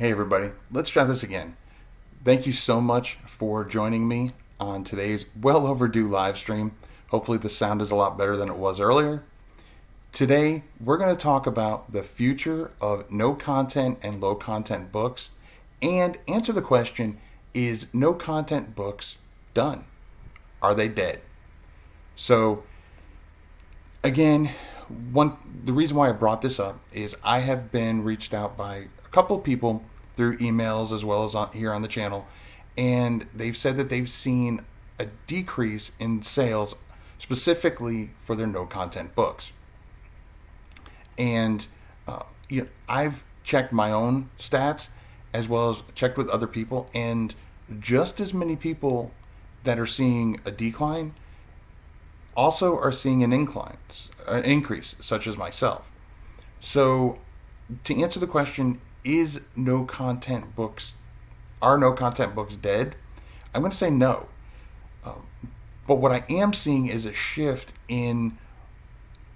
Hey everybody, let's try this again. Thank you so much for joining me on today's well overdue live stream. Hopefully the sound is a lot better than it was earlier. Today we're going to talk about the future of no content and low content books and answer the question, is no content books done? Are they dead? So again, the reason why I brought this up is I have been reached out by a couple of people through emails as well as here on the channel, and they've said that they've seen a decrease in sales specifically for their no content books. And I've checked my own stats as well as checked with other people, and just as many people that are seeing a decline also are seeing an increase, such as myself. So, to answer the question, are no content books dead? I'm going to say no. But what I am seeing is a shift in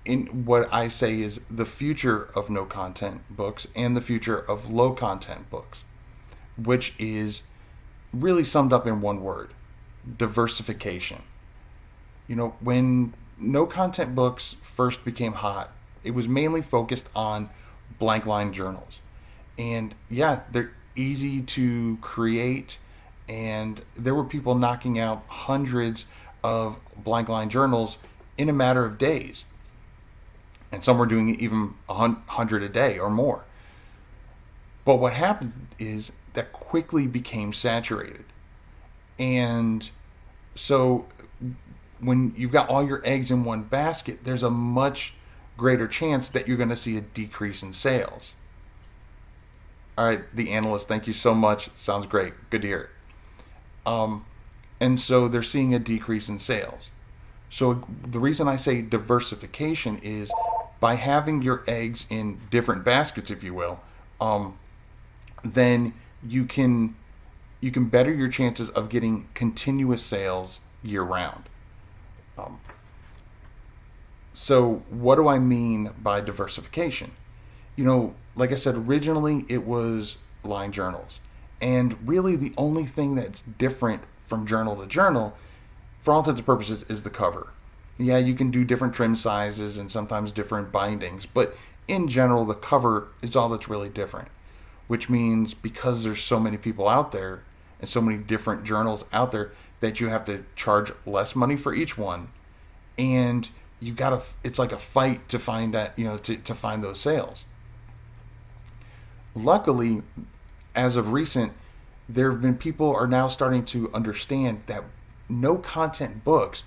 what I say is the future of no content books and the future of low content books, which is really summed up in one word: diversification. When no content books first became hot, it was mainly focused on blank line journals. And yeah, they're easy to create, and there were people knocking out hundreds of blank line journals in a matter of days. And some were doing even 100 a day or more. But what happened is that quickly became saturated. And so when you've got all your eggs in one basket, there's a much greater chance that you're going to see a decrease in sales. All right, the analyst, thank you so much. Sounds great. Good to hear it. And so they're seeing a decrease in sales. So the reason I say diversification is by having your eggs in different baskets, if you will, then you can better your chances of getting continuous sales year round. So what do I mean by diversification? Like I said, originally it was line journals. And really the only thing that's different from journal to journal, for all intents and purposes, is the cover. Yeah, you can do different trim sizes and sometimes different bindings, but in general, the cover is all that's really different. Which means because there's so many people out there and so many different journals out there that you have to charge less money for each one. And it's like a fight to find that, to find those sales. Luckily, as of recent, there have been people are now starting to understand that no content books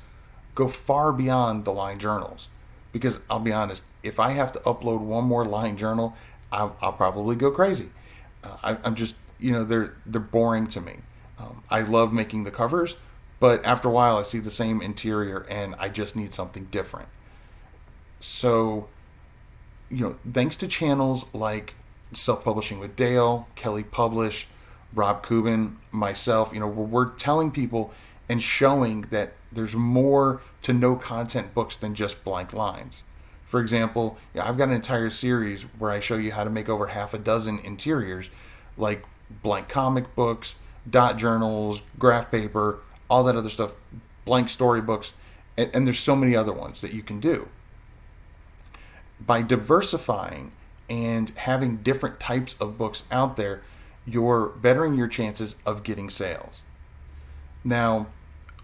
go far beyond the line journals. Because I'll be honest, if I have to upload one more line journal, I'll probably go crazy. I'm just, they're boring to me. I love making the covers, but after a while I see the same interior and I just need something different. So, thanks to channels like Self-Publishing with Dale, Kelly Publish, Rob Cuban, myself, we're telling people and showing that there's more to no content books than just blank lines. For example, I've got an entire series where I show you how to make over half a dozen interiors, like blank comic books, dot journals, graph paper, all that other stuff, blank storybooks, and there's so many other ones that you can do. By diversifying and having different types of books out there, you're bettering your chances of getting sales. Now,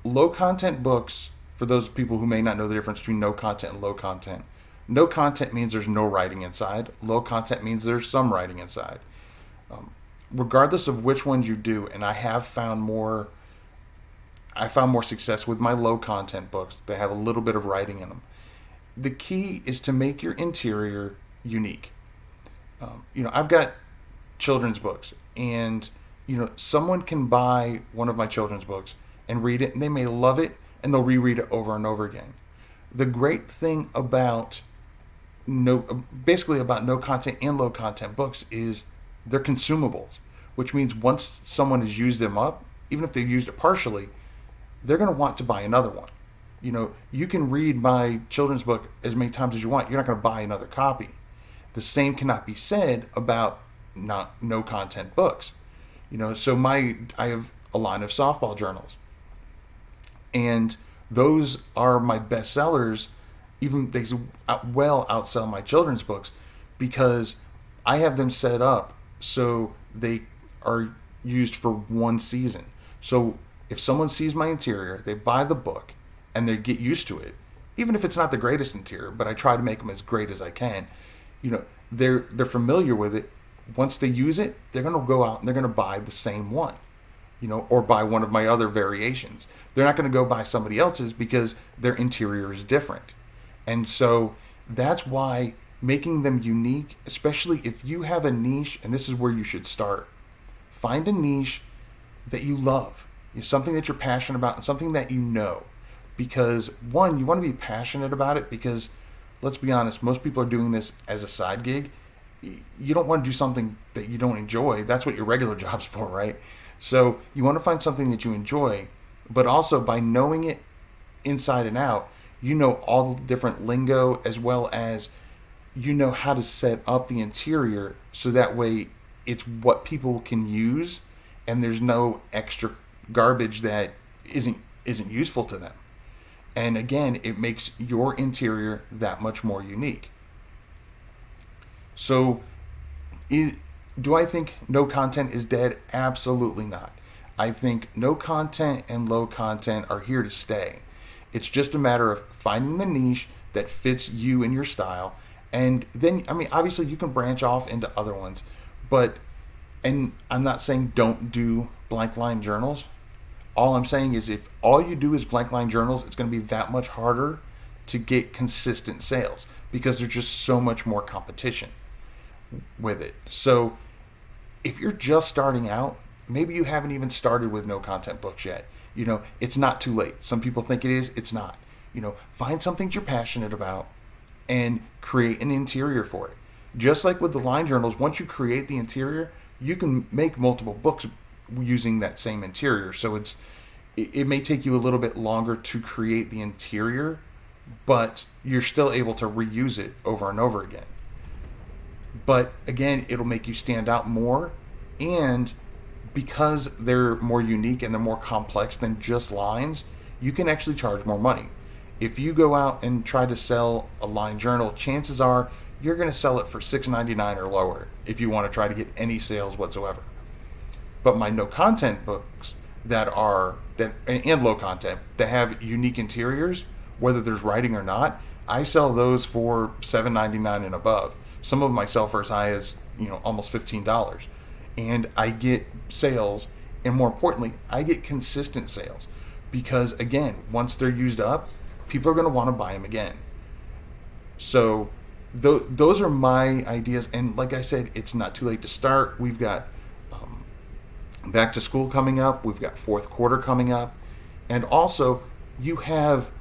low content books, for those people who may not know the difference between no content and low content, no content means there's no writing inside. Low content means there's some writing inside. Regardless of which ones you do, and I found more success with my low content books. They have a little bit of writing in them. The key is to make your interior unique. I've got children's books, and someone can buy one of my children's books and read it, and they may love it, and they'll reread it over and over again. The great thing about no content and low content books is they're consumables, which means once someone has used them up, even if they've used it partially, they're going to want to buy another one. You can read my children's book as many times as you want. You're not going to buy another copy. The same cannot be said about not no content books. So I have a line of softball journals, and those are my bestsellers. Even they well outsell my children's books because I have them set up so they are used for one season. So if someone sees my interior, they buy the book and they get used to it, even if it's not the greatest interior, but I try to make them as great as I can. They're familiar with it. Once they use it, they're going to go out and they're going to buy the same one, or buy one of my other variations. They're not going to go buy somebody else's because their interior is different. And so that's why making them unique, especially if you have a niche, and this is where you should start. Find a niche that you love, something that you're passionate about, and something that you know. Because one, you want to be passionate about it because, let's be honest, most people are doing this as a side gig. You don't want to do something that you don't enjoy. That's what your regular job's for, right? So you want to find something that you enjoy, but also by knowing it inside and out, you know all the different lingo, as well as you know how to set up the interior so that way it's what people can use and there's no extra garbage that isn't useful to them. And again, it makes your interior that much more unique. So do I think no content is dead? Absolutely not. I think no content and low content are here to stay. It's just a matter of finding the niche that fits you and your style. And then, obviously you can branch off into other ones, and I'm not saying don't do blank line journals. All I'm saying is if all you do is blank line journals, it's going to be that much harder to get consistent sales because there's just so much more competition with it. So if you're just starting out, maybe you haven't even started with no content books yet. It's not too late. Some people think it is. It's not. Find something that you're passionate about and create an interior for it. Just like with the line journals, once you create the interior, you can make multiple books using that same interior. So it may take you a little bit longer to create the interior, but you're still able to reuse it over and over again. But again, it'll make you stand out more, and because they're more unique and they're more complex than just lines, you can actually charge more money. If you go out and try to sell a line journal, chances are you're going to sell it for $6.99 or lower if you want to try to get any sales whatsoever. But my no content books and low content that have unique interiors, whether there's writing or not, I sell those for $7.99 and above. Some of them I sell for as high as almost $15. And I get sales, and more importantly, I get consistent sales because, again, once they're used up, people are going to want to buy them again. So those are my ideas, and like I said, it's not too late to start. We've got back to school coming up. We've got fourth quarter coming up, and also you have,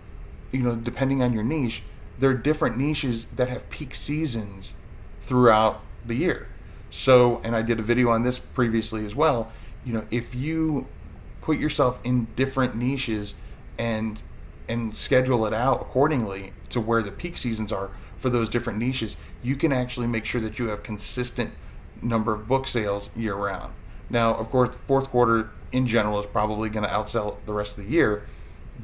depending on your niche, there are different niches that have peak seasons throughout the year. So, and I did a video on this previously as well, if you put yourself in different niches and schedule it out accordingly to where the peak seasons are for those different niches, you can actually make sure that you have consistent number of book sales year round. Now, of course, fourth quarter in general is probably going to outsell the rest of the year,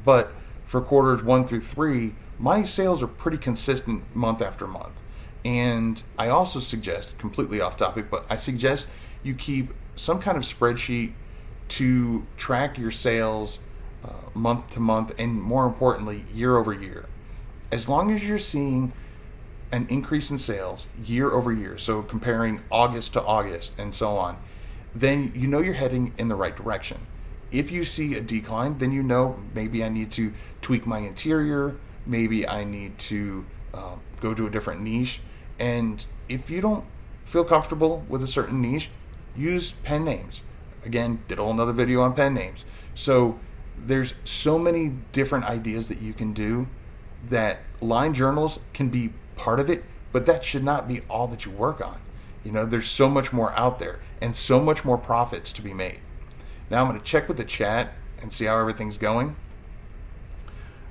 but for quarters 1 through 3, my sales are pretty consistent month after month. And I also suggest, completely off topic, but I suggest you keep some kind of spreadsheet to track your sales month to month, and more importantly, year over year. As long as you're seeing an increase in sales year over year, so comparing August to August and so on, then you're heading in the right direction. If you see a decline, then maybe I need to tweak my interior, maybe I need to go to a different niche. And if you don't feel comfortable with a certain niche, use pen names. Again, did a whole another video on pen names. So there's so many different ideas that you can do that line journals can be part of it, but that should not be all that you work on. There's so much more out there and so much more profits to be made. Now I'm going to check with the chat and see how everything's going.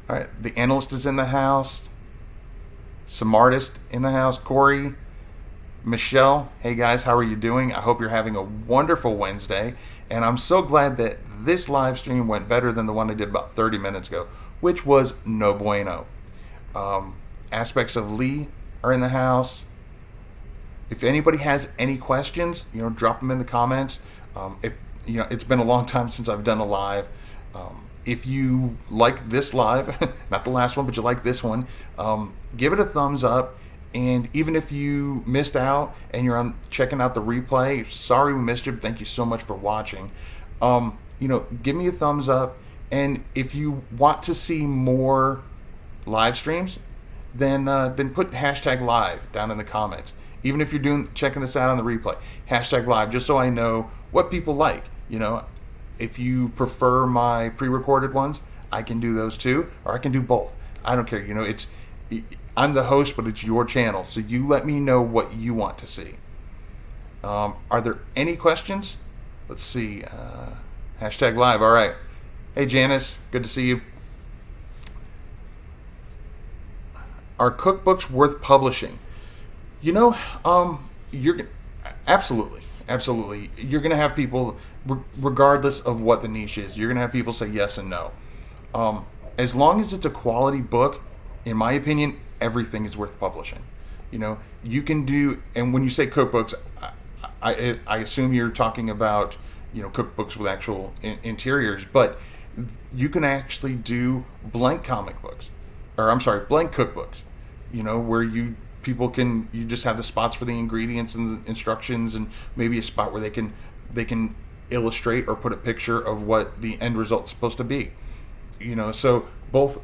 All right, the analyst is in the house. Some artist in the house. Corey, Michelle, hey guys, how are you doing? I hope you're having a wonderful Wednesday. And I'm so glad that this live stream went better than the one I did about 30 minutes ago, which was no bueno. Aspects of Lee are in the house. If anybody has any questions, drop them in the comments. If it's been a long time since I've done a live. If you like this live, not the last one, but you like this one, give it a thumbs up. And even if you missed out and you're checking out the replay, sorry we missed you, but thank you so much for watching. Give me a thumbs up. And if you want to see more live streams, then put hashtag live down in the comments. Even if you're checking this out on the replay, hashtag live, just so I know what people like. If you prefer my pre-recorded ones, I can do those too, or I can do both. I don't care. I'm the host, but it's your channel, so you let me know what you want to see. Are there any questions? Let's see. Hashtag live. All right. Hey, Janice. Good to see you. Are cookbooks worth publishing? You're absolutely. You're going to have people, regardless of what the niche is, you're going to have people say yes and no. As long as it's a quality book, in my opinion, everything is worth publishing. You can do, and when you say cookbooks, I assume you're talking about, cookbooks with actual interiors, but you can actually do blank comic books, blank cookbooks, where you just have the spots for the ingredients and the instructions, and maybe a spot where they can illustrate or put a picture of what the end result's supposed to be. So both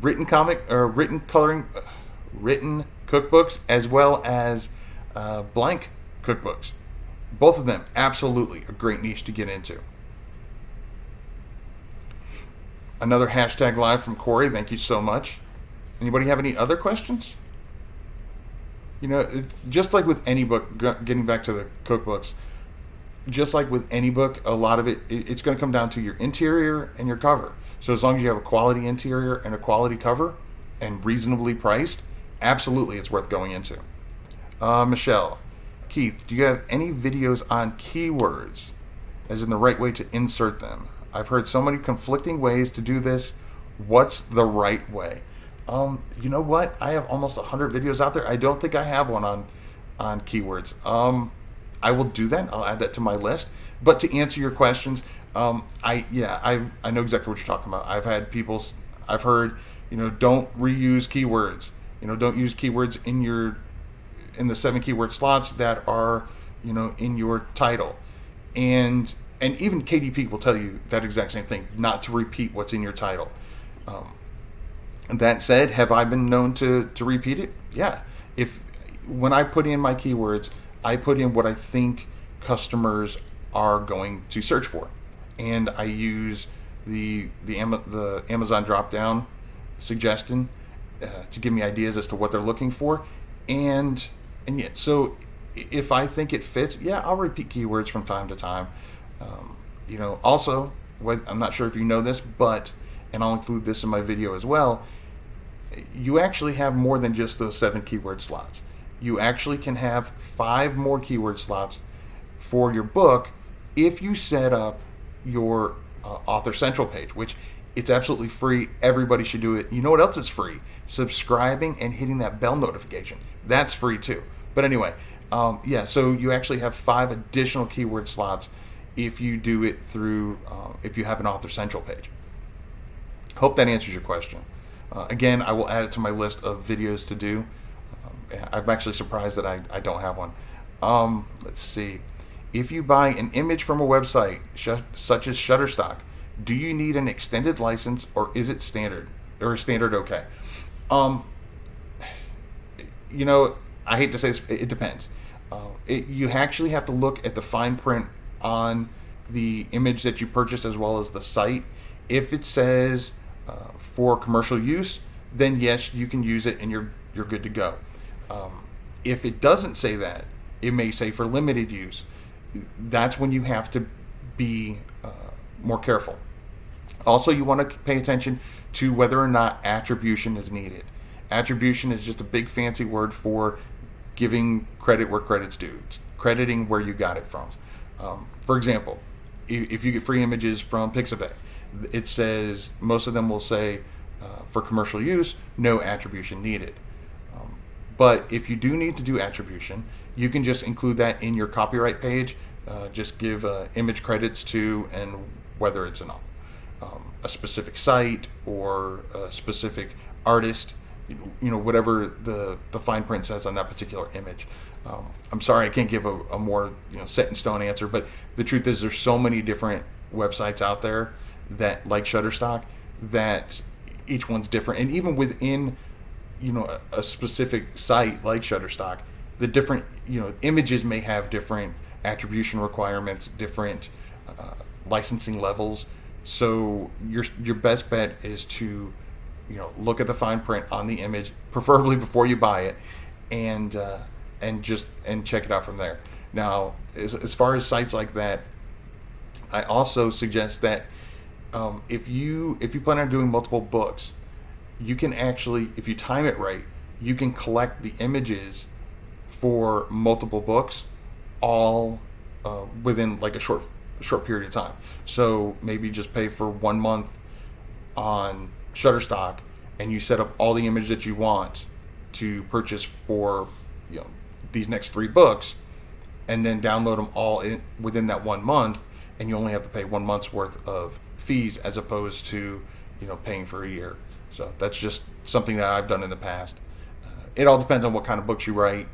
written cookbooks as well as blank cookbooks, both of them absolutely a great niche to get into. Another hashtag live from Corey. Thank you so much. Anybody have any other questions? Just like with any book, getting back to the cookbooks, just like with any book, a lot of it's going to come down to your interior and your cover. So as long as you have a quality interior and a quality cover and reasonably priced, absolutely it's worth going into. Michelle, Keith, do you have any videos on keywords, as in the right way to insert them? I've heard so many conflicting ways to do this. What's the right way? You know what? I have almost 100 videos out there. I don't think I have one on keywords. I will do that. I'll add that to my list. But to answer your questions, I know exactly what you're talking about. I've heard, don't reuse keywords. Don't use keywords in the 7 keyword slots that are, in your title. And even KDP will tell you that exact same thing, not to repeat what's in your title. That said, have I been known to repeat it? Yeah. When I put in my keywords, I put in what I think customers are going to search for, and I use the Amazon drop down suggestion to give me ideas as to what they're looking for, and yeah. So if I think it fits, yeah, I'll repeat keywords from time to time. Also, I'm not sure if you know this, but, and I'll include this in my video as well, you actually have more than just those 7 keyword slots. You actually can have 5 more keyword slots for your book if you set up your Author Central page, which it's absolutely free. Everybody should do it. You know what else is free? Subscribing and hitting that bell notification. That's free too. But anyway, so you actually have 5 additional keyword slots if you do it through, if you have an Author Central page. Hope that answers your question. Again, I will add it to my list of videos to do. I'm actually surprised that I don't have one. Let's see. If you buy an image from a website, such as Shutterstock, do you need an extended license, or is it standard? Or is standard okay? I hate to say this, it depends. You actually have to look at the fine print on the image that you purchase as well as the site. If it says for commercial use, then yes, you can use it and you're good to go. If it doesn't say that, it may say for limited use. That's when you have to be more careful. Also, you want to pay attention to whether or not attribution is needed. Attribution is just a big fancy word for giving credit where credit's due, crediting where you got it from. For example, if you get free images from Pixabay, it says, most of them will say, for commercial use, no attribution needed. But if you do need to do attribution, you can just include that in your copyright page. Just give image credits to, and whether it's a specific site or a specific artist, whatever the fine print says on that particular image. I'm sorry I can't give a more set in stone answer, but the truth is there's so many different websites out there that, like Shutterstock, that each one's different, and even within a specific site like Shutterstock, the different images may have different attribution requirements, different licensing levels. So your best bet is to look at the fine print on the image, preferably before you buy it, and check it out from there. Now, as far as sites like that, I also suggest that if you plan on doing multiple books, you can actually, if you time it right, you can collect the images for multiple books all within like a short period of time. So maybe just pay for 1 month on Shutterstock, and you set up all the images that you want to purchase for these next 3 books, and then download them all within that 1 month, and you only have to pay 1 month's worth of fees as opposed to paying for a year. So that's just something that I've done in the past. It all depends on what kind of books you write,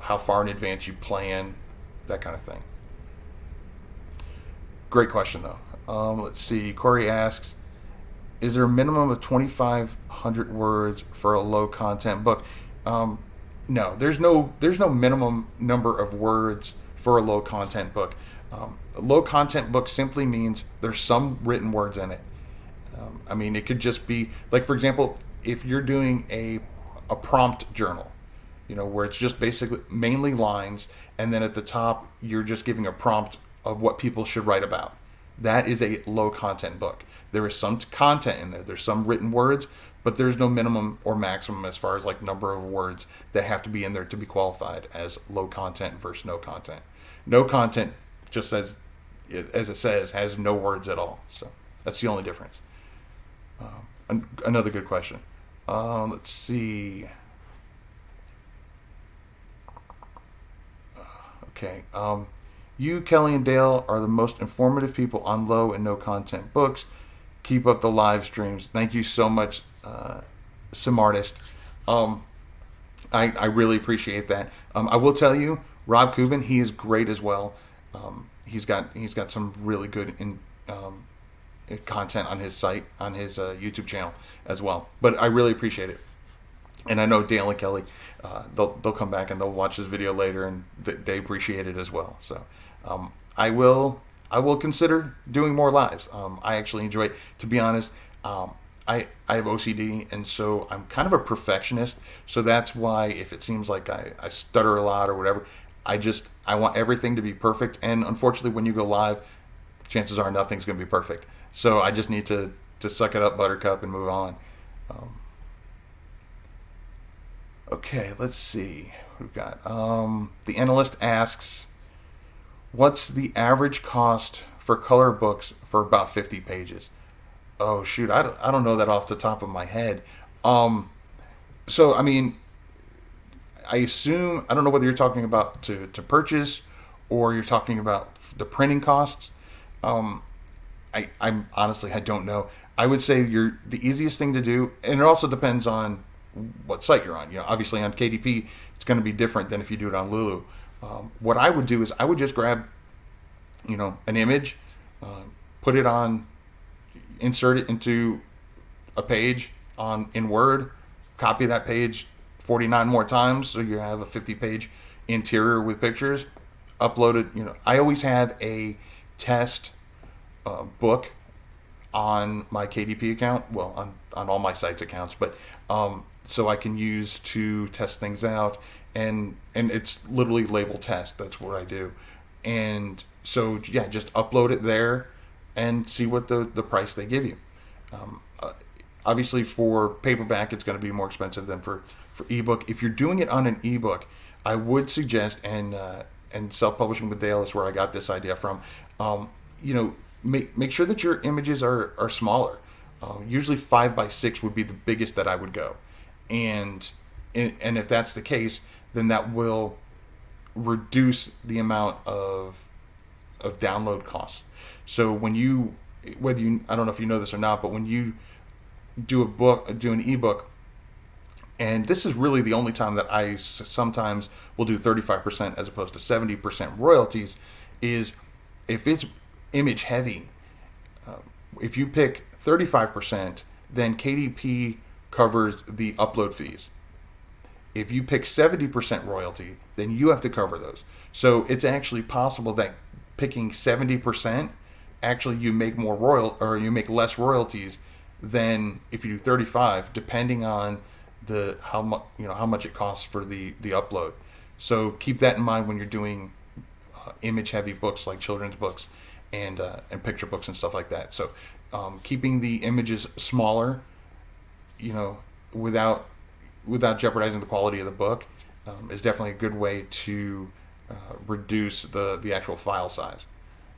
how far in advance you plan, that kind of thing. Great question though. Let's see. Corey asks, is there a minimum of 2,500 words for a low content book? No, there's no minimum number of words for a low content book. A low content book simply means there's some written words in it. It could just be, like, for example, if you're doing a prompt journal, where it's just basically mainly lines, and then at the top you're just giving a prompt of what people should write about. That is a low content book. There is some content in there. There's some written words, but there's no minimum or maximum as far as like number of words that have to be in there to be qualified as low content versus no content. No content, just as it says, has no words at all. So that's the only difference. Another good question. Let's see. Okay. You, Kelly, and Dale are the most informative people on low and no content books. Keep up the live streams. Thank you so much, Smartest. I really appreciate that. I will tell you, Rob Cuban, he is great as well. He's got some really good content on his site, on his YouTube channel as well. But I really appreciate it. And I know Dale and Kelly, they'll come back and they'll watch this video later, and they appreciate it as well. So I will consider doing more lives. I actually enjoy it. To be honest, I have OCD, and so I'm kind of a perfectionist. So that's why if it seems like I stutter a lot or whatever, I want everything to be perfect. And unfortunately, when you go live, chances are nothing's going to be perfect. So I just need to suck it up, buttercup, and move on. Okay, let's see. We've got the analyst asks, what's the average cost for color books for about 50 pages? Oh shoot, I don't know that off the top of my head. So I assume, I don't know whether you're talking about to purchase or you're talking about the printing costs. I'm honestly, I don't know. I would say the easiest thing to do, and it also depends on what site you're on. Obviously on KDP, it's going to be different than if you do it on Lulu. What I would do is I would just grab, an image, put it on, insert it into a page in Word, copy that page 49 more times, so you have a 50-page interior with pictures, upload it. I always have a test book on my KDP account, well, on all my sites accounts, but so I can use to test things out, and it's literally label test. That's what I do. And so yeah, just upload it there and see what the price they give you. Obviously for paperback, it's going to be more expensive than for ebook. If you're doing it on an ebook, I would suggest, and self-publishing with Dale is where I got this idea from. You know, make sure that your images are smaller. Usually 5 by 6 would be the biggest that I would go, and if that's the case, then that will reduce the amount of download costs. So when you, whether you, I don't know if you know this or not, but when you do an ebook, and this is really the only time that I sometimes will do 35% as opposed to 70% royalties, is if it's image heavy. If you pick 35%, then KDP covers the upload fees. If you pick 70% royalty, then you have to cover those. So it's actually possible that picking 70%, actually you make you make less royalties than if you do 35, depending on how much it costs for the upload. So keep that in mind when you're doing image heavy books like children's books and picture books and stuff like that. So keeping the images smaller, without jeopardizing the quality of the book, is definitely a good way to reduce the actual file size.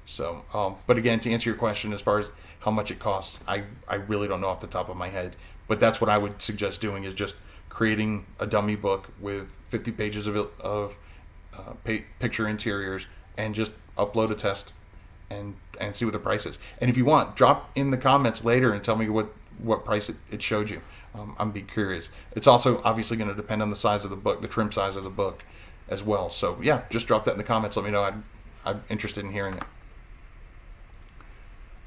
So, but again, to answer your question as far as how much it costs, I really don't know off the top of my head. But that's what I would suggest doing, is just creating a dummy book with 50 pages of picture interiors, and just upload a test and see what the price is. And if you want, drop in the comments later and tell me what price it showed you. I'm be curious. It's also obviously going to depend on the size of the book, the trim size of the book as well. So yeah, just drop that in the comments. Let me know. I'm interested in hearing it.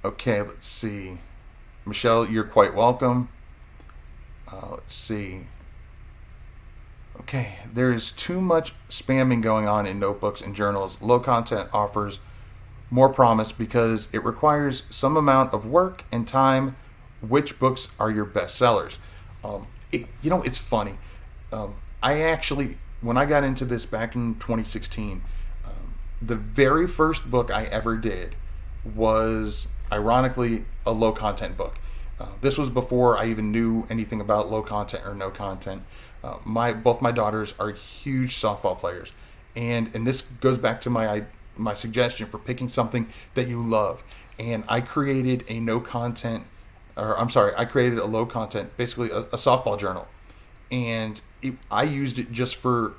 Okay, let's see. Michelle, you're quite welcome. Let's see. Okay, there is too much spamming going on in notebooks and journals. Low content offers more promise because it requires some amount of work and time. Which books are your best sellers? It's funny. I actually, when I got into this back in 2016, the very first book I ever did was, ironically, a low content book. This was before I even knew anything about low content or no content. Both my daughters are huge softball players, and this goes back to my suggestion for picking something that you love. And I created a I created a low content, basically a softball journal, and I used it just for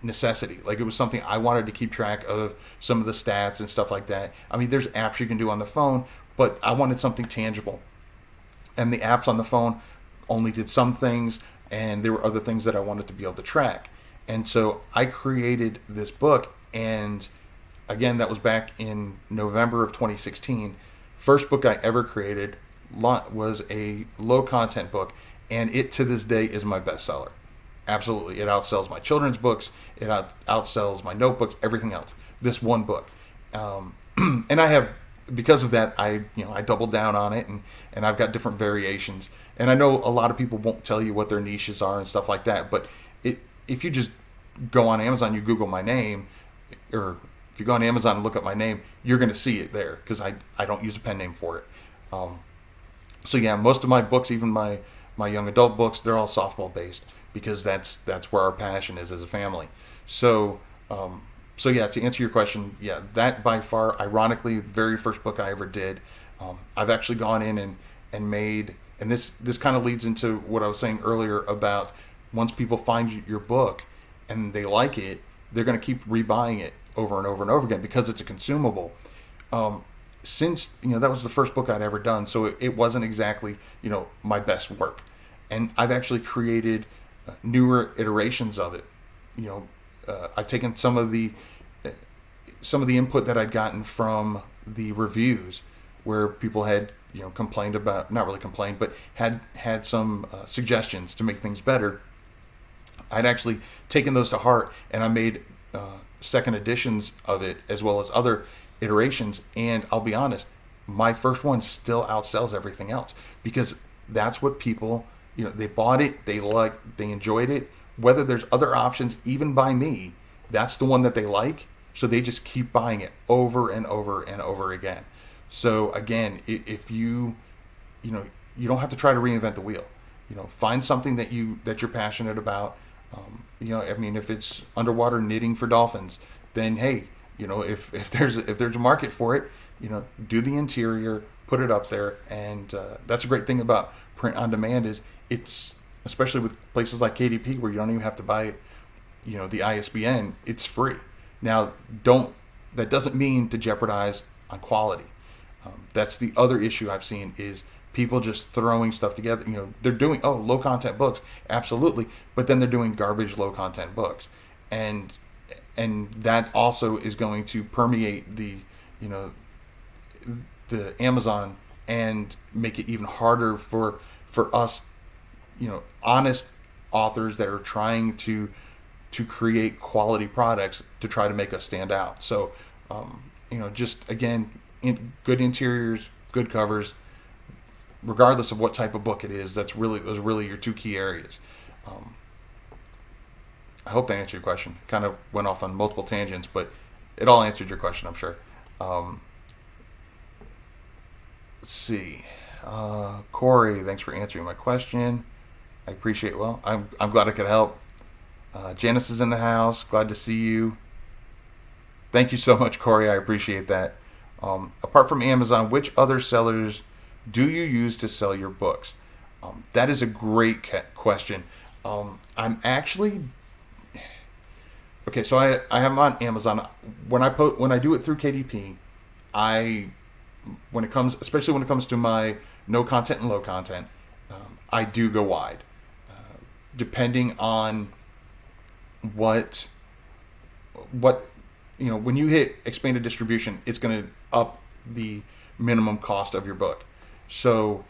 necessity. Like, it was something I wanted to keep track of some of the stats and stuff like that. I mean, there's apps you can do on the phone, but I wanted something tangible. And the apps on the phone only did some things, and there were other things that I wanted to be able to track. And so I created this book, and again, that was back in November of 2016. First book I ever created was a low content book, and it to this day is my bestseller. Absolutely. It outsells my children's books. It outsells my notebooks, everything else. This one book. And I have, because of that, I doubled down on it, and I've got different variations. And I know a lot of people won't tell you what their niches are and stuff like that, but if you just go on Amazon, you Google my name, or if you go on Amazon and look up my name, you're going to see it there, because I don't use a pen name for it. So yeah, most of my books, even my young adult books, they're all softball based, because that's where our passion is as a family. So yeah, to answer your question, yeah, that by far, ironically, the very first book I ever did. I've actually gone in and made, and this kind of leads into what I was saying earlier about, once people find your book and they like it, they're going to keep rebuying it over and over and over again, because it's a consumable. Since that was the first book I'd ever done, so it wasn't exactly my best work, and I've actually created newer iterations of it. I've taken some of the input that I'd gotten from the reviews, where people had complained about, not really complained, but had some suggestions to make things better. I'd actually taken those to heart, and I made second editions of it, as well as other iterations. And I'll be honest, my first one still outsells everything else, because that's what people, they bought it, they enjoyed it. Whether there's other options, even by me, that's the one that they like, so they just keep buying it over and over and over again. So again, if you don't have to try to reinvent the wheel. Find something that you're passionate about. I mean, if it's underwater knitting for dolphins, then hey, if there's a market for it, do the interior, put it up there, and that's a great thing about print on demand is it's especially with places like KDP where you don't even have to buy it, the ISBN, it's free. Now, don't that doesn't mean to jeopardize on quality. That's the other issue I've seen is people just throwing stuff together. They're doing low content books, absolutely, but then they're doing garbage low content books, and that also is going to permeate the Amazon and make it even harder for us, honest authors that are trying to create quality products to try to make us stand out. So, just again, good interiors, good covers, regardless of what type of book it is. Those are really your two key areas. I hope that answered your question. Kind of went off on multiple tangents, but it all answered your question, I'm sure. Let's see. Corey, thanks for answering my question. I appreciate it. Well, I'm glad I could help. Janice is in the house. Glad to see you. Thank you so much, Corey. I appreciate that. Apart from Amazon, which other sellers do you use to sell your books? That is a great question. I'm actually okay. So I am on Amazon. When I do it through KDP, especially when it comes to my no content and low content, I do go wide, depending on what when you hit expanded distribution, it's going to up the minimum cost of your book. So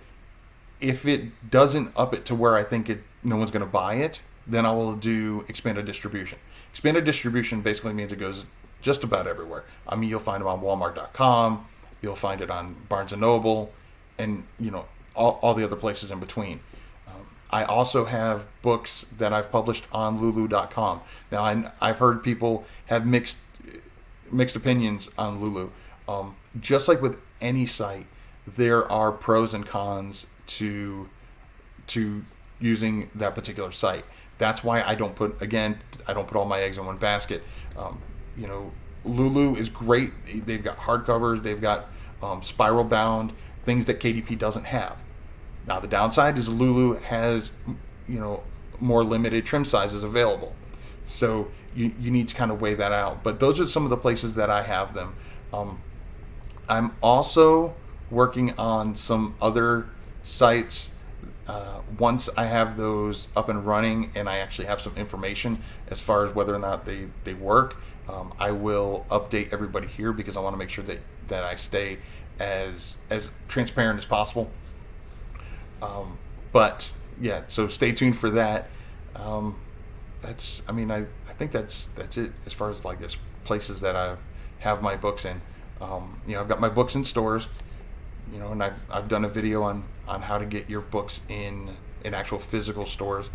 if it doesn't up it to where I think no one's going to buy it, then I will do expanded distribution. Expanded distribution basically means it goes just about everywhere. I mean, you'll find it on Walmart.com, you'll find it on Barnes and Noble, and all the other places in between. I also have books that I've published on Lulu.com. Now, I've heard people have mixed opinions on Lulu. Just like with any site, there are pros and cons to using that particular site. That's why I don't put all my eggs in one basket. Lulu is great. They've got hardcovers. They've got spiral bound things that KDP doesn't have. Now the downside is Lulu has more limited trim sizes available, so you need to kind of weigh that out. But those are some of the places that I have them. I'm also working on some other sites. Once I have those up and running and I actually have some information as far as whether or not they work, I will update everybody here because I want to make sure that I stay as transparent as possible. But yeah, so stay tuned for that. I think that's it as far as like this places that I have my books in. I've got my books in stores, and I've done a video on how to get your books in actual physical stores.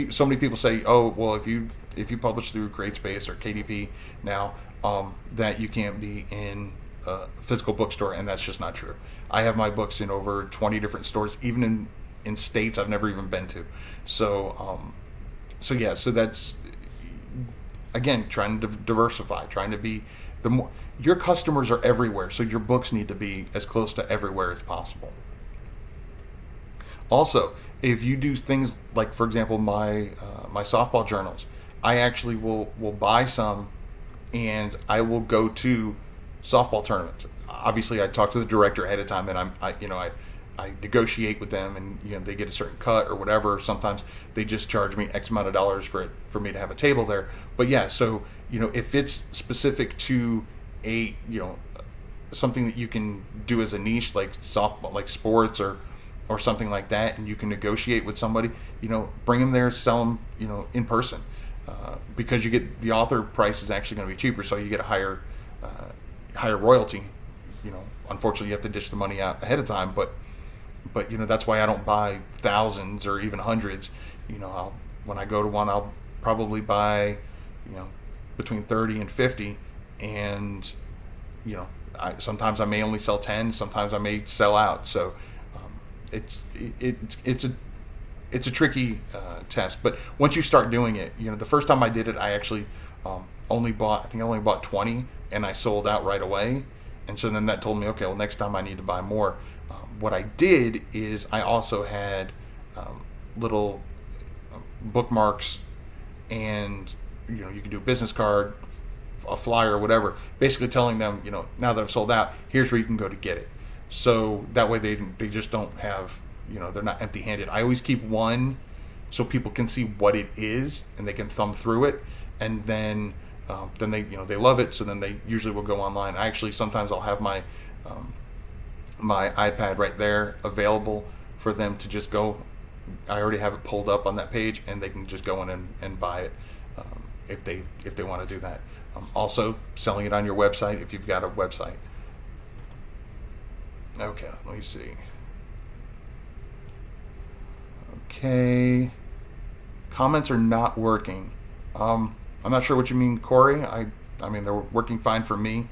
So many people say, oh, well, if you publish through CreateSpace or KDP now, that you can't be in a physical bookstore, and that's just not true. I have my books in over 20 different stores, even in states I've never even been to. So that's again trying to diversify, trying to be your customers are everywhere, so your books need to be as close to everywhere as possible. Also, if you do things like, for example, my softball journals, I actually will buy some, and I will go to softball tournaments. Obviously, I talk to the director ahead of time, and I negotiate with them, and they get a certain cut or whatever. Sometimes they just charge me X amount of dollars for me to have a table there. But yeah, so if it's specific to a something that you can do as a niche like softball, like sports or something like that, and you can negotiate with somebody, bring them there, sell them, in person, because you get the author price is actually going to be cheaper, so you get a higher royalty. Unfortunately, you have to dish the money out ahead of time, but that's why I don't buy thousands or even hundreds. When I go to one, I'll probably buy, between 30 and 50, and sometimes I may only sell 10, sometimes I may sell out. So it's it's a tricky test. But once you start doing it, the first time I did it, I actually only bought 20, and I sold out right away. And so then that told me, okay, well, next time I need to buy more. What I did is I also had little bookmarks, and you can do a business card, a flyer, whatever, basically telling them, now that I've sold out, here's where you can go to get it. So that way they just don't have, they're not empty-handed. I always keep one so people can see what it is and they can thumb through it, and then they love it. So then they usually will go online. Sometimes I'll have my my iPad right there available for them to just go. I already have it pulled up on that page, and they can just go in and buy it if they want to do that. Also, selling it on your website if you've got a website. Okay, let me see. Okay, comments are not working. I'm not sure what you mean, Corey. I mean, they're working fine for me.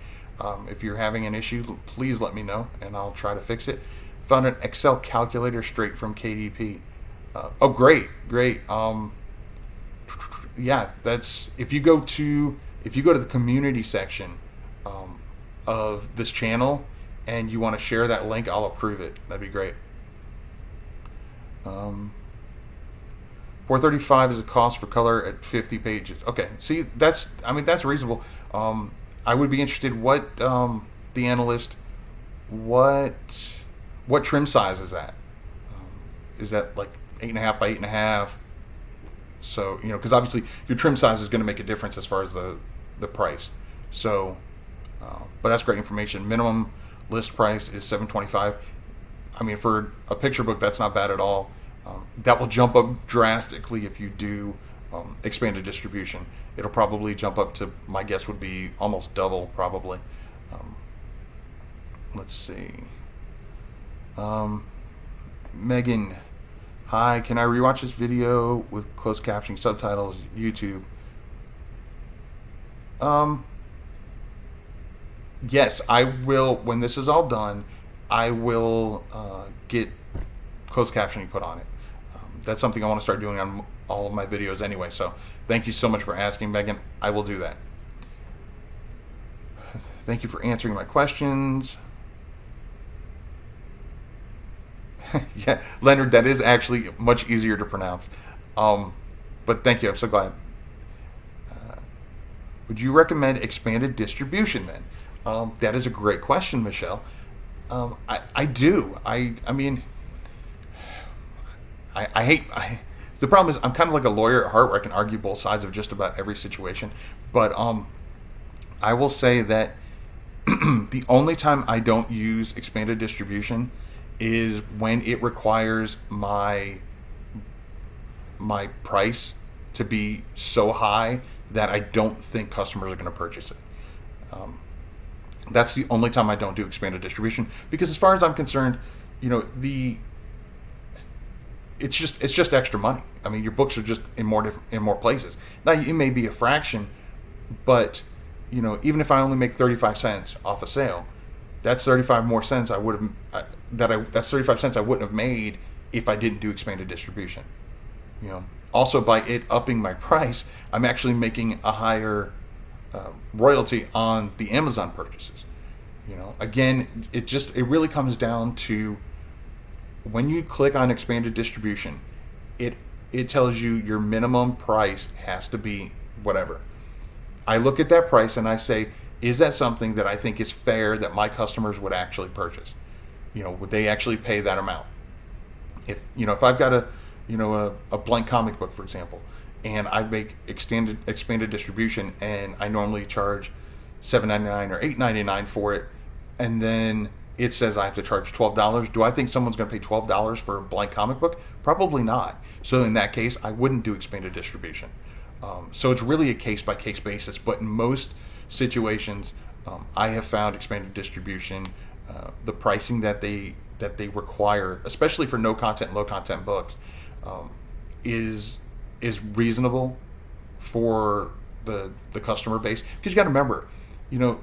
If you're having an issue, please let me know, and I'll try to fix it. Found an Excel calculator straight from KDP. Oh, great. Yeah, that's if you go to the community section of this channel and you want to share that link, I'll approve it. That'd be great. 435 is the cost for color at 50 pages. Okay, see, that's reasonable. I would be interested what the analyst, what trim size is that? Is that like 8.5 by 8.5? So, because obviously your trim size is going to make a difference as far as the price. So, but that's great information. Minimum list price is $725. I mean, for a picture book, that's not bad at all. That will jump up drastically if you do expanded distribution. It'll probably jump up to, my guess would be almost double, probably. Let's see. Megan, hi, can I rewatch this video with closed captioning subtitles, YouTube? Yes, I will. When this is all done, I will get closed captioning put on it. That's something I want to start doing on all of my videos anyway. So thank you so much for asking, Megan. I will do that. Thank you for answering my questions. Yeah, Leonard, that is actually much easier to pronounce. But thank you. I'm so glad. Would you recommend expanded distribution then? That is a great question, Michelle. I do. I mean, the problem is I'm kind of like a lawyer at heart where I can argue both sides of just about every situation. But I will say that the only time I don't use expanded distribution is when it requires my price to be so high that I don't think customers are going to purchase it. That's the only time I don't do expanded distribution, because as far as I'm concerned, it's just extra money. I mean, your books are just in more places. Now, it may be a fraction, but even if I only make 35 cents off a sale, that's 35 more cents I would have that's 35 cents I wouldn't have made if I didn't do expanded distribution. Also, by it upping my price, I'm actually making a higher royalty on the Amazon purchases. Again, it really comes down to when you click on expanded distribution, it tells you your minimum price has to be whatever. I look at that price and I say, is that something that I think is fair that my customers would actually purchase? Would they actually pay that amount? If I've got a blank comic book, for example, and I make expanded distribution, and I normally charge $7.99 or $8.99 for it, and then it says I have to charge $12. Do I think someone's going to pay $12 for a blank comic book? Probably not. So in that case, I wouldn't do expanded distribution. So it's really a case-by-case basis. But in most situations, I have found expanded distribution, the pricing that they require, especially for no content, low content books, is reasonable for the customer base. Because you got to remember, you're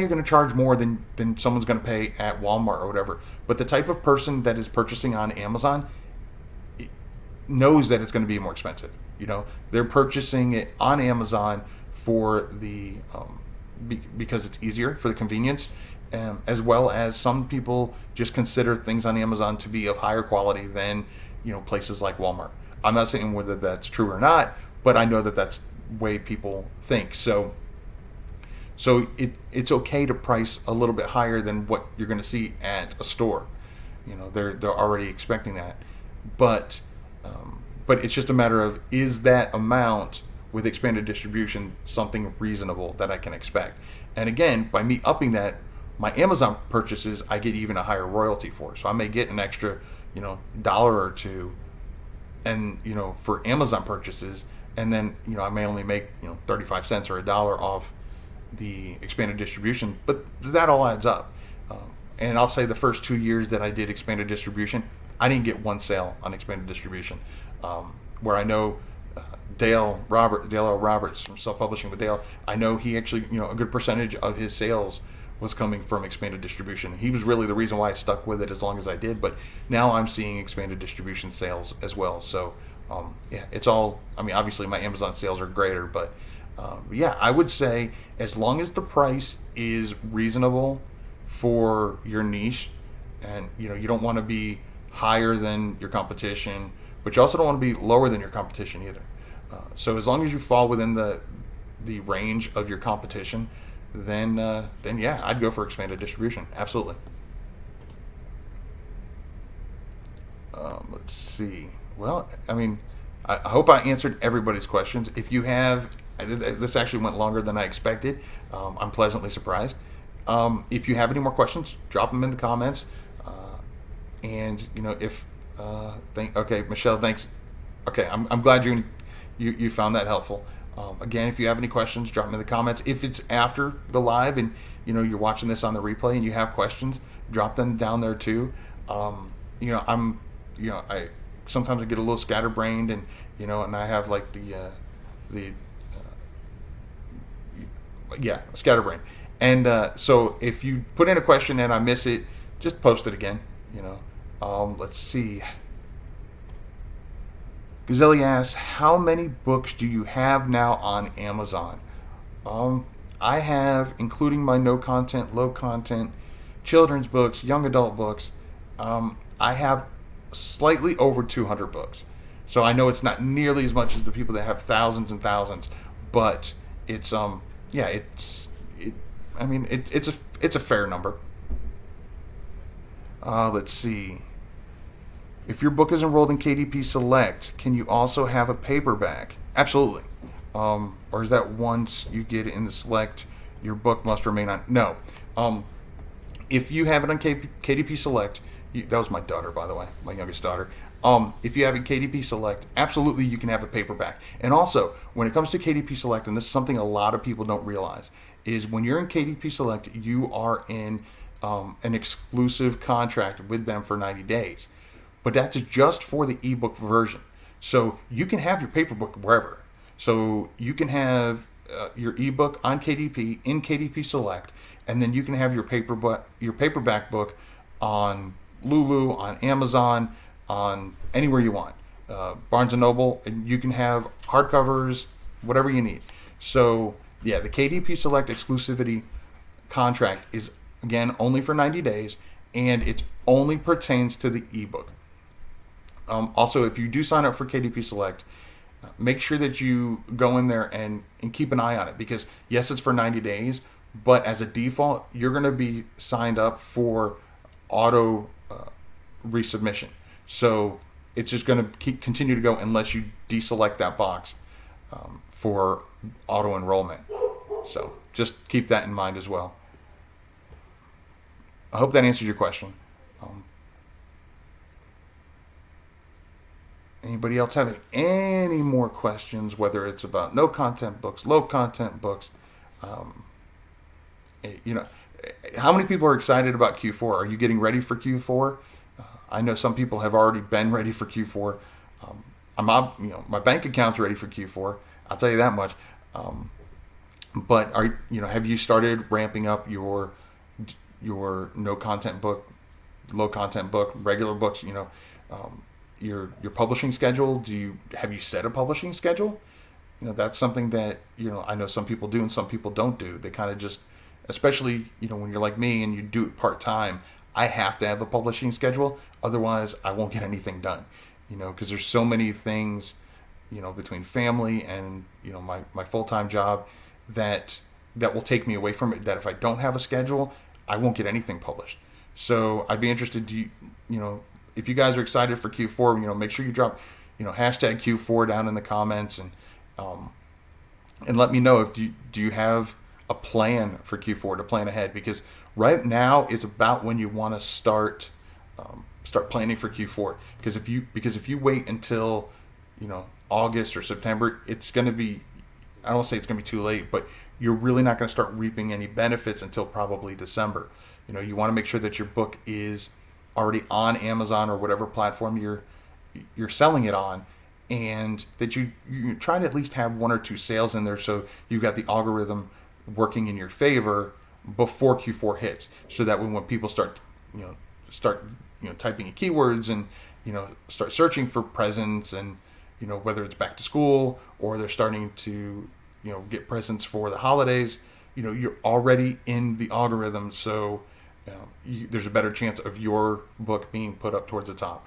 going to charge more than someone's going to pay at Walmart or whatever. But the type of person that is purchasing on Amazon knows that it's going to be more expensive. They're purchasing it on Amazon for the because it's easier for the convenience, as well as some people just consider things on Amazon to be of higher quality than places like Walmart. I'm not saying whether that's true or not, but I know that that's way people think. So it's okay to price a little bit higher than what you're going to see at a store. They're already expecting that, but it's just a matter of, is that amount with expanded distribution something reasonable that I can expect? And again, by me upping that, my Amazon purchases, I get even a higher royalty for. So I may get an extra, dollar or two, and for Amazon purchases, and then I may only make 35 cents or $1 off the expanded distribution, but that all adds up. And I'll say the first 2 years that I did expanded distribution, I didn't get one sale on expanded distribution. Where I know Dale L. Roberts from Self Publishing with Dale, I know he actually, a good percentage of his sales was coming from expanded distribution. He was really the reason why I stuck with it as long as I did. But now I'm seeing expanded distribution sales as well. So it's all. I mean, obviously my Amazon sales are greater, but yeah, I would say as long as the price is reasonable for your niche, and you don't want to be higher than your competition, but you also don't want to be lower than your competition either. So as long as you fall within the range of your competition, then yeah, I'd go for expanded distribution. Absolutely. Let's see. Well, I mean, I hope I answered everybody's questions. If you have, this actually went longer than I expected. I'm pleasantly surprised. If you have any more questions, drop them in the comments. And if okay, Michelle, thanks. Okay, I'm glad you found that helpful. Again, if you have any questions, drop them in the comments. If it's after the live and you're watching this on the replay and you have questions, drop them down there too. I sometimes I get a little scatterbrained, and and I have like scatterbrained. And so if you put in a question and I miss it, just post it again. Let's see. Gazelle asks, how many books do you have now on Amazon? I have, including my no content, low content, children's books, young adult books, I have slightly over 200 books. So I know it's not nearly as much as the people that have thousands and thousands, but it's it's a fair number. Let's see. If your book is enrolled in KDP Select, can you also have a paperback? Absolutely. Or is that once you get it in the Select, your book must remain on? No. If you have it on KDP Select, that was my daughter, by the way, my youngest daughter. If you have a KDP Select, absolutely you can have a paperback. And also, when it comes to KDP Select, and this is something a lot of people don't realize, is when you're in KDP Select, you are in an exclusive contract with them for 90 days. But that's just for the ebook version. So you can have your paper book wherever. So you can have your ebook on KDP in KDP Select, and then you can have your paperback book on Lulu, on Amazon, on anywhere you want. Barnes & Noble, and you can have hardcovers, whatever you need. So yeah, the KDP Select exclusivity contract is, again, only for 90 days, and it only pertains to the ebook. Also, if you do sign up for KDP Select, make sure that you go in there and keep an eye on it, because yes, it's for 90 days, but as a default, you're going to be signed up for auto resubmission. So it's just going to continue to go unless you deselect that box for auto enrollment. So just keep that in mind as well. I hope that answers your question. Anybody else having any more questions, whether it's about no content books, low content books? How many people are excited about Q4? Are you getting ready for Q4? I know some people have already been ready for Q4. My bank account's ready for Q4. I'll tell you that much. But have you started ramping up your no content book, low content book, regular books? your publishing schedule? Have you set a publishing schedule? That's something that I know some people do and some people don't do. They kind of just, especially when you're like me and you do it part time. I have to have a publishing schedule, otherwise I won't get anything done. Because there's so many things, between family and my full time job that will take me away from it. That if I don't have a schedule, I won't get anything published. So I'd be interested. If you guys are excited for Q4, make sure you drop, hashtag Q4 down in the comments and let me know if do you have a plan for Q4 to plan ahead, because right now is about when you want to start planning for Q4. Because if you wait until August or September, it's going to be, I don't say it's going to be too late, but you're really not going to start reaping any benefits until probably December. You want to make sure that your book is already on Amazon or whatever platform you're selling it on, and that you try to at least have one or two sales in there, so you've got the algorithm working in your favor before Q4 hits, so that when people start typing in keywords and start searching for presents, and whether it's back to school or they're starting to get presents for the holidays, you're already in the algorithm, so there's a better chance of your book being put up towards the top.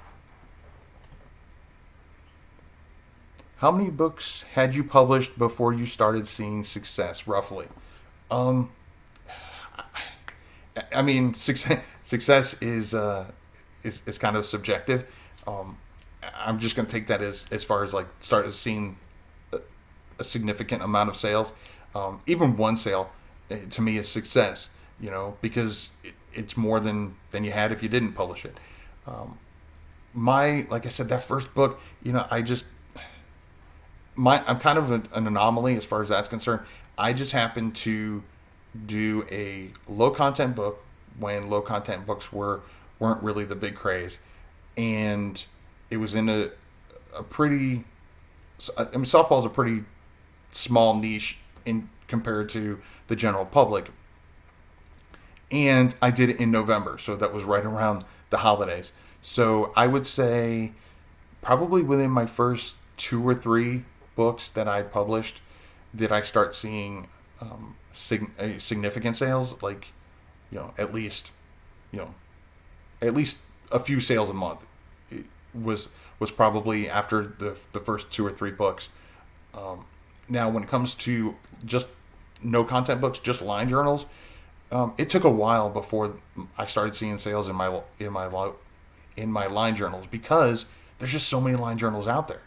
How many books had you published before you started seeing success, roughly? I mean, success is kind of subjective. I'm just going to take that as far as like started seeing a significant amount of sales. Even one sale, to me, is success. Because it's more than you had if you didn't publish it. Like I said, that first book, I'm kind of an anomaly as far as that's concerned. I just happened to do a low content book when low content books weren't really the big craze, and it was in a pretty. I mean, softball is a pretty small niche in compared to the general public. And I did it in November, so that was right around the holidays. So I would say probably within my first 2 or 3 books that I published did I start seeing significant sales, like at least a few sales a month. It was probably after the first 2 or 3 books. Now when it comes to just no content books, just line journals, it took a while before I started seeing sales in my line journals, because there's just so many line journals out there.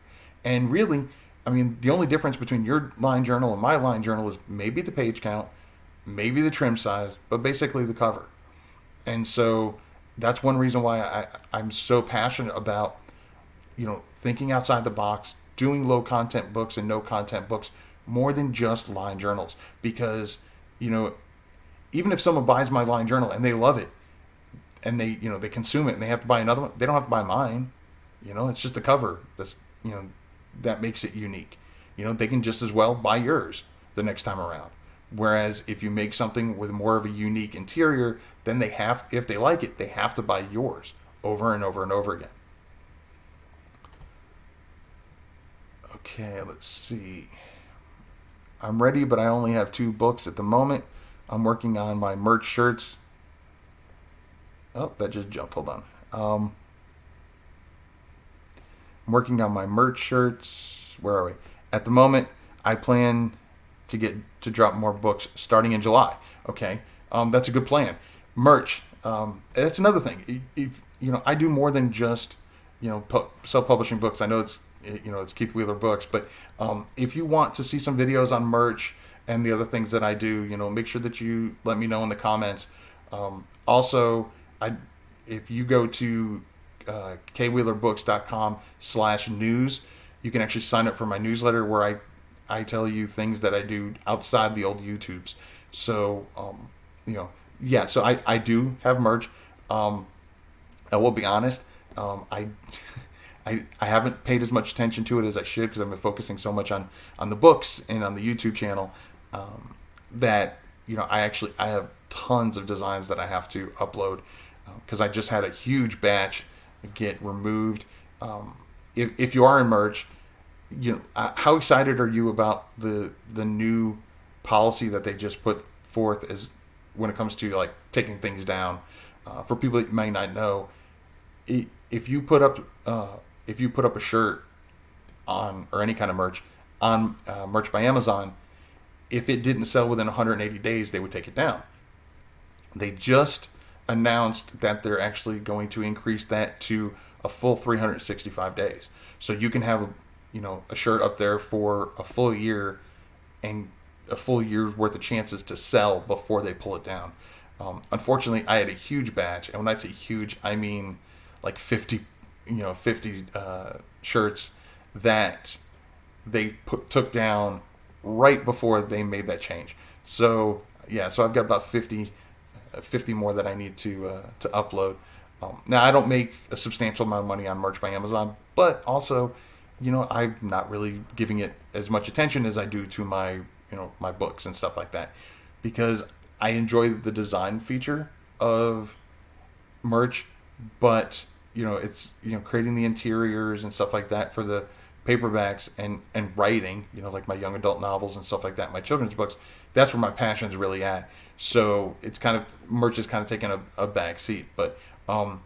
And really, I mean, the only difference between your line journal and my line journal is maybe the page count, maybe the trim size, but basically the cover. And so that's one reason why I'm so passionate about, thinking outside the box, doing low content books and no content books more than just line journals. Because, even if someone buys my line journal and they love it and they consume it and they have to buy another one, they don't have to buy mine. It's just the cover that makes it unique. They can just as well buy yours the next time around. Whereas if you make something with more of a unique interior, then if they like it, they have to buy yours over and over and over again. Okay, let's see. I'm ready, but I only have 2 books at the moment. I'm working on my merch shirts. Oh, that just jumped. Hold on. I'm working on my merch shirts. Where are we? At the moment, I plan to drop more books starting in July. Okay, that's a good plan. Merch. That's another thing. If I do more than just self-publishing books. I know it's Keith Wheeler Books, but if you want to see some videos on merch and the other things that I do, make sure that you let me know in the comments. Also, if you go to kwheelerbooks.com/news, you can actually sign up for my newsletter where I tell you things that I do outside the old YouTubes. So, so I do have merch. I will be honest, I haven't paid as much attention to it as I should, because I've been focusing so much on the books and on the YouTube channel, that I have tons of designs that I have to upload, because I just had a huge batch get removed, if you are in merch, how excited are you about the new policy that they just put forth as when it comes to like taking things down? For people that may not know, if you put up a shirt on or any kind of merch on Merch by Amazon, if it didn't sell within 180 days, they would take it down. They just announced that they're actually going to increase that to a full 365 days. So you can have a shirt up there for a full year and a full year's worth of chances to sell before they pull it down. Unfortunately, I had a huge batch, and when I say huge, I mean like 50 shirts that they took down right before they made that change. So so I've got about 50 more that I need to upload. Now I don't make a substantial amount of money on Merch by Amazon, but also, I'm not really giving it as much attention as I do to my my books and stuff like that, because I enjoy the design feature of merch, but it's creating the interiors and stuff like that for the paperbacks and writing, like my young adult novels and stuff like that, my children's books. That's where my passion's really at. So it's kind of merch is kind of taking a back seat, but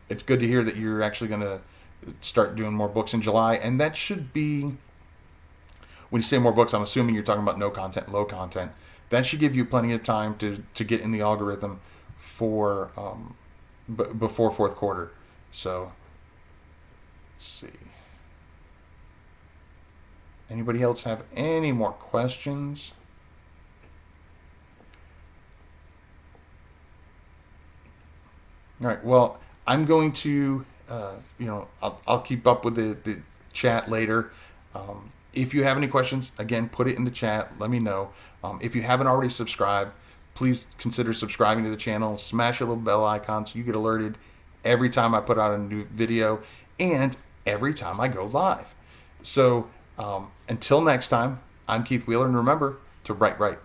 it's good to hear that you're actually going to start doing more books in July, and that should be, when you say more books, I'm assuming you're talking about no content, low content. That should give you plenty of time to get in the algorithm for before fourth quarter. So let's see. Anybody else have any more questions? All right. Well, I'm going to, I'll keep up with the chat later. If you have any questions, again, put it in the chat. Let me know. If you haven't already subscribed, please consider subscribing to the channel. Smash a little bell icon so you get alerted every time I put out a new video and every time I go live. So until next time, I'm Keith Wheeler, and remember to write right.